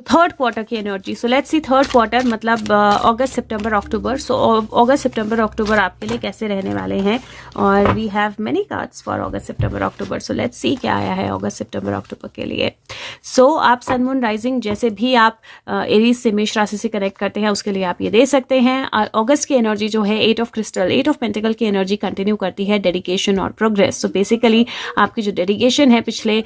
Third quarter की energy. So let's C third quarter मतलब अगस्त September October. सो अगस्त September अक्टूबर आपके लिए कैसे रहने वाले हैं, और we have many cards for August September October. So let's see क्या आया है अगस्त सितंबर अक्टूबर के लिए। सो आप सन मून राइजिंग जैसे भी आप एरीज से मेष राशि से कनेक्ट करते हैं उसके लिए आप ये दे सकते हैं। अगस्त की एनर्जी जो है 8 ऑफ क्रिस्टल, 8 ऑफ पेंटिकल की एनर्जी कंटिन्यू करती है डेडिकेशन और प्रोग्रेस। सो बेसिकली आपकी जो डेडिकेशन है पिछले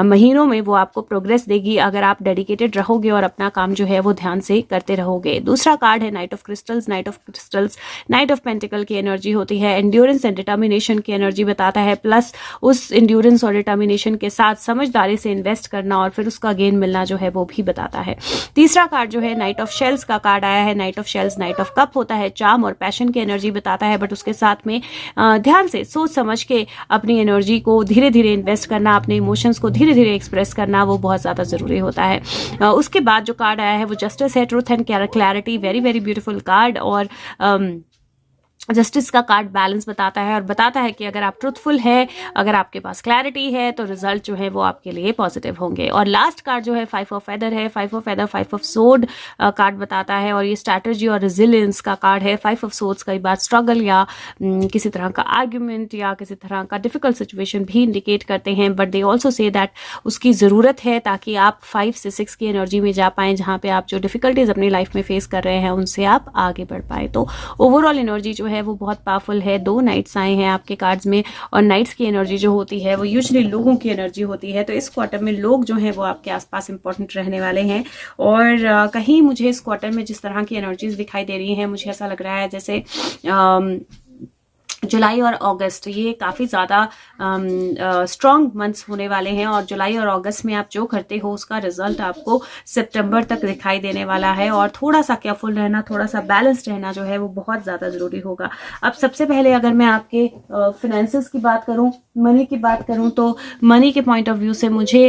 महीनों में वो आपको प्रोग्रेस देगी अगर आप डेडिकेटेड रहोगे और अपना काम जो है वो ध्यान से करते रहोगे। दूसरा कार्ड है night of crystals. Night of crystals night of pentacle की एनर्जी होती है, एंड्योरेंस एंड डिटर्मिनेशन की एनर्जी बताता है, प्लस उस एंड्योरेंस और डिटर्मिनेशन के साथ समझदारी से इन्वेस्ट करना और फिर उसका गेन मिलना जो है वो भी बताता है। तीसरा कार्ड जो है नाइट ऑफ शेल्स का कार्ड आया है। Night of shells night of cup होता है, चार्म और पैशन की एनर्जी बताता है, बट उसके साथ में ध्यान से सोच समझ के अपनी एनर्जी को धीरे धीरे इन्वेस्ट करना, अपने इमोशंस को धीरे धीरे एक्सप्रेस करना वो बहुत ज्यादा जरूरी होता है। उसके बाद जो कार्ड आया है वो जस्टिस है, truth and clarity, very very beautiful card. और जस्टिस का कार्ड बैलेंस बताता है और बताता है कि अगर आप ट्रूथफुल है, अगर आपके पास क्लैरिटी है तो रिजल्ट जो है वो आपके लिए पॉजिटिव होंगे। और लास्ट कार्ड जो है 5 ऑफ फेदर है। 5 of feather 5 of sword card बताता है और ये स्ट्रैटेजी और रेजिलियंस का कार्ड है। 5 ऑफ सोर्ड्स कई बार स्ट्रगल या किसी तरह का आर्ग्यूमेंट या किसी तरह का डिफिकल्ट सिचुएशन भी इंडिकेट करते हैं, but they also say that उसकी ज़रूरत है ताकि आप 5 से 6 की एनर्जी में जा पाएँ, जहाँ पे आप जो डिफिकल्टीज अपनी लाइफ में फेस कर रहे हैं उनसे आप आगे बढ़ पाए। तो ओवरऑल एनर्जी जो है वो बहुत पावरफुल है। 2 नाइट्स आए हैं आपके कार्ड्स में और नाइट्स की एनर्जी जो होती है वो यूजुअली लोगों की एनर्जी होती है। तो इस क्वार्टर में लोग जो हैं वो आपके आसपास इंपॉर्टेंट रहने वाले हैं। और कहीं मुझे इस क्वार्टर में जिस तरह की एनर्जीज दिखाई दे रही हैं, मुझे ऐसा लग रहा है जैसे जुलाई और अगस्त ये काफ़ी ज़्यादा स्ट्रॉन्ग मंथ्स होने वाले हैं और जुलाई और अगस्त में आप जो करते हो उसका रिजल्ट आपको सितंबर तक दिखाई देने वाला है। और थोड़ा सा केयरफुल रहना, थोड़ा सा बैलेंस्ड रहना जो है वो बहुत ज़्यादा ज़रूरी होगा। अब सबसे पहले अगर मैं आपके फिनेंसेस की बात करूं, मनी की बात करूं, तो मनी के पॉइंट ऑफ व्यू से मुझे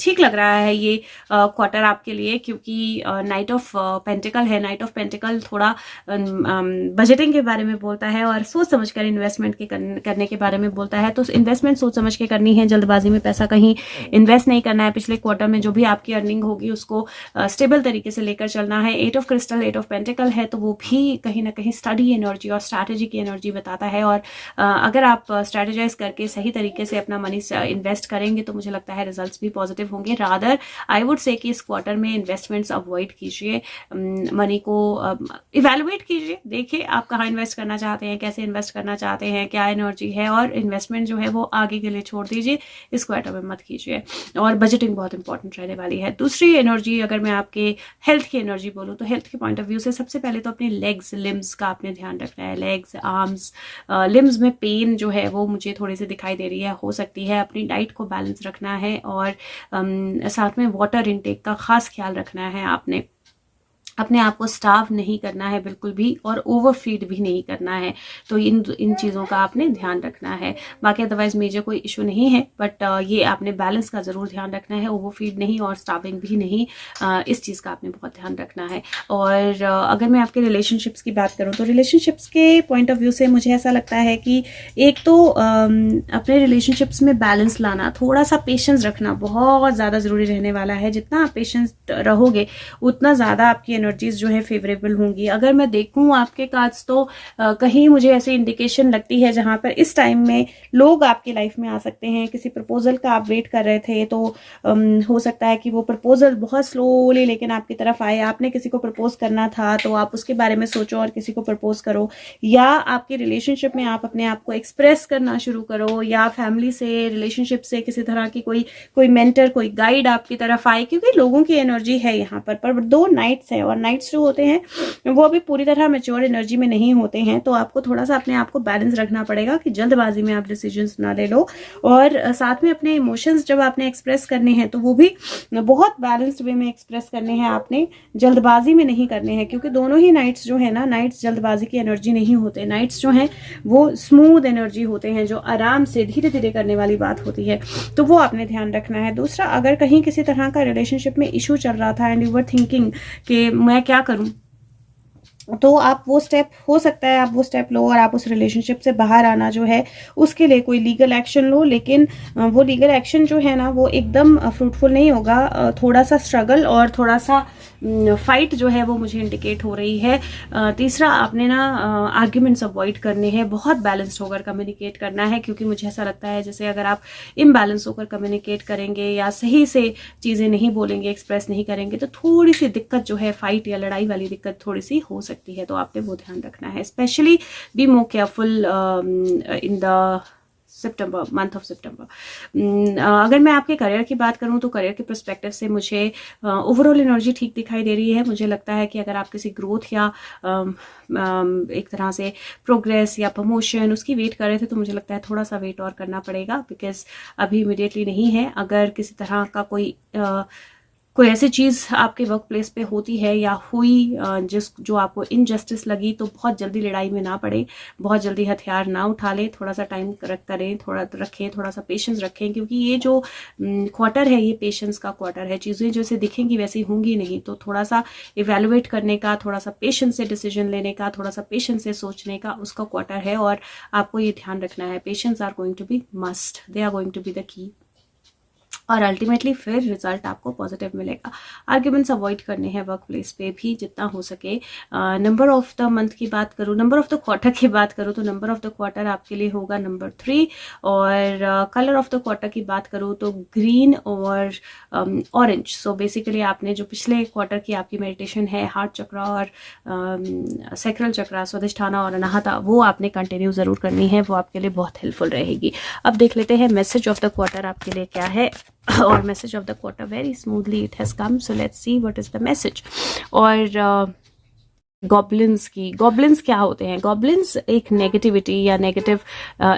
ठीक लग रहा है ये क्वार्टर आपके लिए, क्योंकि नाइट ऑफ पेंटिकल है। नाइट ऑफ पेंटिकल थोड़ा बजटिंग के बारे में बोलता है और सोच समझ कर इन्वेस्टमेंट करने के बारे में बोलता है। तो इन्वेस्टमेंट सोच समझ के करनी है, जल्दबाजी में पैसा कहीं इन्वेस्ट नहीं करना है। पिछले क्वार्टर में जो भी आपकी अर्निंग होगी उसको स्टेबल तरीके से लेकर चलना है। 8 ऑफ क्रिस्टल 8 ऑफ पेंटिकल है तो वो भी कहीं ना कहीं स्टडी एनर्जी और स्ट्रैटेजी की एनर्जी बताता है। और अगर आप स्ट्रैटेजाइज करके सही तरीके से अपना मनी इन्वेस्ट करेंगे तो मुझे लगता है रिजल्ट्स भी पॉजिटिव होंगे। रादर आई वुड से कि इस क्वार्टर में इन्वेस्टमेंट्स अवॉइड कीजिए, मनी को इवेलुएट कीजिए, देखिए आप कहाँ इन्वेस्ट करना चाहते हैं, कैसे इन्वेस्ट करना चाहते हैं, क्या एनर्जी है, और इन्वेस्टमेंट जो है वो आगे के लिए छोड़ दीजिए, इस क्वार्टर में मत कीजिए। और बजटिंग बहुत इंपॉर्टेंट रहने वाली है। दूसरी एनर्जी अगर मैं आपके हेल्थ की एनर्जी बोलूँ तो हेल्थ के पॉइंट ऑफ व्यू से सबसे पहले तो अपने लेग्स लिम्स का आपने ध्यान रखना है। लेग्स आर्म्स लिम्स में पेन जो है वो मुझे थोड़ी सी दिखाई दे रही है, हो सकती है। अपनी डाइट को बैलेंस रखना है और साथ में वाटर इनटेक का खास ख्याल रखना है। आपने अपने आप को स्टार्व नहीं करना है बिल्कुल भी और ओवरफीड भी नहीं करना है। तो इन चीज़ों का आपने ध्यान रखना है। बाकी अदरवाइज मेजर कोई इशू नहीं है, बट ये आपने बैलेंस का ज़रूर ध्यान रखना है, ओवरफीड नहीं और स्टार्विंग भी नहीं, इस चीज़ का आपने बहुत ध्यान रखना है। और अगर मैं आपके रिलेशनशिप्स की बात करूँ तो रिलेशनशिप्स के पॉइंट ऑफ व्यू से मुझे ऐसा लगता है कि एक तो अपने रिलेशनशिप्स में बैलेंस लाना, थोड़ा सा पेशेंस रखना बहुत ज़्यादा ज़रूरी रहने वाला है। जितना आप पेशेंस रहोगे उतना ज़्यादा आपकी एनर्जीज जो है फेवरेबल होंगी। अगर मैं देखूं आपके कार्ड्स तो कहीं मुझे ऐसी इंडिकेशन लगती है जहां पर इस टाइम में लोग आपकी लाइफ में आ सकते हैं। किसी प्रपोजल का आप वेट कर रहे थे तो हो सकता है कि वो प्रपोजल बहुत स्लोली लेकिन आपकी तरफ आए। आपने किसी को प्रपोज करना था तो आप उसके बारे में सोचो और किसी को प्रपोज करो, या आपकी रिलेशनशिप में आप अपने आप को एक्सप्रेस करना शुरू करो, या फैमिली से रिलेशनशिप से किसी तरह की कोई मेंटर कोई गाइड आपकी तरफ आए, क्योंकि लोगों की एनर्जी है यहाँ पर 2 नाइट्स है और नाइट्स जो होते हैं वो अभी पूरी तरह मैच्योर एनर्जी में नहीं होते हैं। तो आपको थोड़ा सा अपने आप को बैलेंस रखना पड़ेगा कि जल्दबाजी में आप डिसीजंस ना ले लो। और साथ में अपने इमोशंस जब आपने एक्सप्रेस करने हैं तो वो भी बहुत बैलेंस्ड वे में एक्सप्रेस करने हैं, आपने जल्दबाजी में नहीं करने हैं। क्योंकि दोनों ही नाइट्स जो है ना, नाइट्स जल्दबाजी की एनर्जी नहीं होते। नाइट्स जो हैं वो स्मूथ एनर्जी होते हैं, जो आराम से धीरे धीरे करने वाली बात होती है। तो वो आपने ध्यान रखना है। दूसरा, अगर कहीं किसी तरह का रिलेशनशिप में इशू चल रहा था एंड यू वर थिंकिंग कि मैं क्या करूं, तो आप वो स्टेप, हो सकता है आप वो स्टेप लो और आप उस रिलेशनशिप से बाहर आना जो है उसके लिए कोई लीगल एक्शन लो, लेकिन वो लीगल एक्शन जो है ना वो एकदम फ्रूटफुल नहीं होगा। थोड़ा सा स्ट्रगल और थोड़ा सा फाइट जो है वो मुझे इंडिकेट हो रही है। तीसरा, आपने ना आर्ग्यूमेंट्स अवॉइड करने हैं, बहुत बैलेंस्ड होकर कम्युनिकेट करना है, क्योंकि मुझे ऐसा लगता है जैसे अगर आप इम्बैलेंस होकर कम्युनिकेट करेंगे या सही से चीज़ें नहीं बोलेंगे, एक्सप्रेस नहीं करेंगे, तो थोड़ी सी दिक्कत जो है, फाइट या लड़ाई वाली दिक्कत थोड़ी सी हो सकती है। तो आपने वो ध्यान रखना है। Specially be more careful in the सितंबर, मंथ ऑफ सितंबर। अगर मैं आपके करियर की बात करूं तो करियर के पर्सपेक्टिव से मुझे ओवरऑल एनर्जी ठीक दिखाई दे रही है। मुझे लगता है कि अगर आप किसी ग्रोथ या एक तरह से प्रोग्रेस या प्रमोशन उसकी वेट कर रहे थे, तो मुझे लगता है थोड़ा सा वेट और करना पड़ेगा, बिकॉज अभी इमिडिएटली नहीं है। अगर किसी तरह का कोई ऐसी चीज़ आपके वर्क प्लेस पे होती है या हुई जो आपको इनजस्टिस लगी, तो बहुत जल्दी लड़ाई में ना पड़े, बहुत जल्दी हथियार ना उठा लें, थोड़ा सा टाइम करें, थोड़ा रखें, थोड़ा सा पेशेंस रखें, क्योंकि ये जो क्वार्टर है ये पेशेंस का क्वार्टर है। चीज़ें जैसे दिखेंगी वैसी होंगी नहीं, तो थोड़ा सा इवेलुएट करने का, थोड़ा सा पेशेंस से डिसीजन लेने का, थोड़ा सा पेशेंस से सोचने का उसका क्वार्टर है। और आपको ये ध्यान रखना है, patience are going to be must, they are going to be the key, और अल्टीमेटली फिर रिजल्ट आपको पॉजिटिव मिलेगा। आर्ग्यूमेंट्स अवॉइड करने हैं वर्क प्लेस पे भी जितना हो सके। नंबर ऑफ द मंथ की बात करूँ, नंबर ऑफ द क्वार्टर की बात करूँ, तो नंबर ऑफ द क्वार्टर आपके लिए होगा नंबर 3। और कलर ऑफ द क्वार्टर की बात करूँ तो ग्रीन और ऑरेंज। सो बेसिकली आपने जो पिछले क्वार्टर की आपकी मेडिटेशन है, हार्ट चक्रा और सैक्रल चक्रा, स्वादिष्ठाना और अनाहता, वो आपने कंटिन्यू ज़रूर करनी है, वो आपके लिए बहुत हेल्पफुल रहेगी। अब देख लेते हैं मैसेज ऑफ द क्वार्टर आपके लिए क्या है। और message of the quarter, very smoothly it has come, so let's see what is the message. और गॉब्लिन्स क्या होते हैं? गॉब्लिन्स एक नेगेटिविटी या नेगेटिव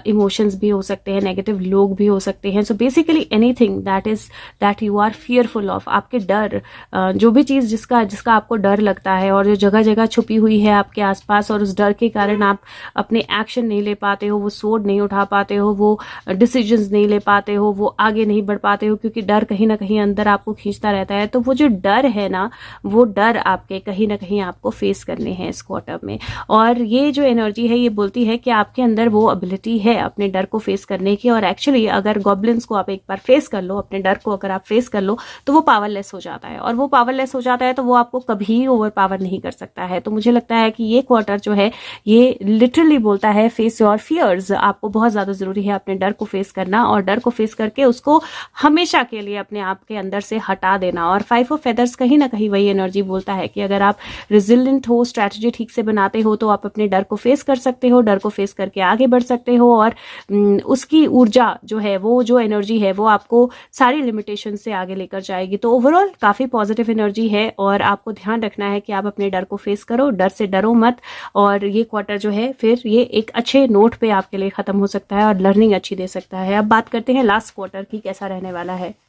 इमोशंस भी हो सकते हैं, नेगेटिव लोग भी हो सकते हैं। So basically anything that you are fearful of, आपके डर, जो भी चीज़ जिसका आपको डर लगता है और जो जगह जगह छुपी हुई है आपके आसपास, और उस डर के कारण आप अपने एक्शन नहीं ले पाते हो, वो सोड नहीं उठा पाते हो, वो डिसीजंस नहीं ले पाते हो, वो आगे नहीं बढ़ पाते हो, क्योंकि डर कहीं ना कहीं अंदर आपको खींचता रहता है। तो वो जो डर है ना, वो डर आपके कहीं ना कहीं आपको फेस करने हैं इस क्वार्टर में। और ये जो एनर्जी है ये बोलती है कि आपके अंदर वो एबिलिटी है अपने डर को फेस करने की। और एक्चुअली अगर गॉब्लिन्स को आप एक बार फेस कर लो, अपने डर को अगर आप फेस कर लो, तो वो पावरलेस हो जाता है, और वो पावरलेस हो जाता है तो वो आपको कभी ओवर पावर नहीं कर सकता है। तो मुझे लगता है कि ये क्वार्टर जो है ये लिटरली बोलता है फेस योर फियर्स। आपको बहुत ज्यादा जरूरी है अपने डर को फेस करना, और डर को फेस करके उसको हमेशा के लिए अपने आप के अंदर से हटा देना। और 5 ऑफ फेदर्स कहीं ना कहीं वही एनर्जी बोलता है कि अगर आप रिजिलेंट हो, स्ट्रैटेजी ठीक से बनाते हो, तो आप अपने डर को फेस कर सकते हो, डर को फेस करके आगे बढ़ सकते हो। और उसकी ऊर्जा जो है, वो जो एनर्जी है, वो आपको सारी लिमिटेशन से आगे लेकर जाएगी। तो ओवरऑल काफी पॉजिटिव एनर्जी है, और आपको ध्यान रखना है कि आप अपने डर को फेस करो, डर से डरो मत। और ये क्वार्टर जो है फिर ये एक अच्छे नोट पे आपके लिए खत्म हो सकता है और लर्निंग अच्छी दे सकता है। अब बात करते हैं लास्ट क्वार्टर की, कैसा रहने वाला है।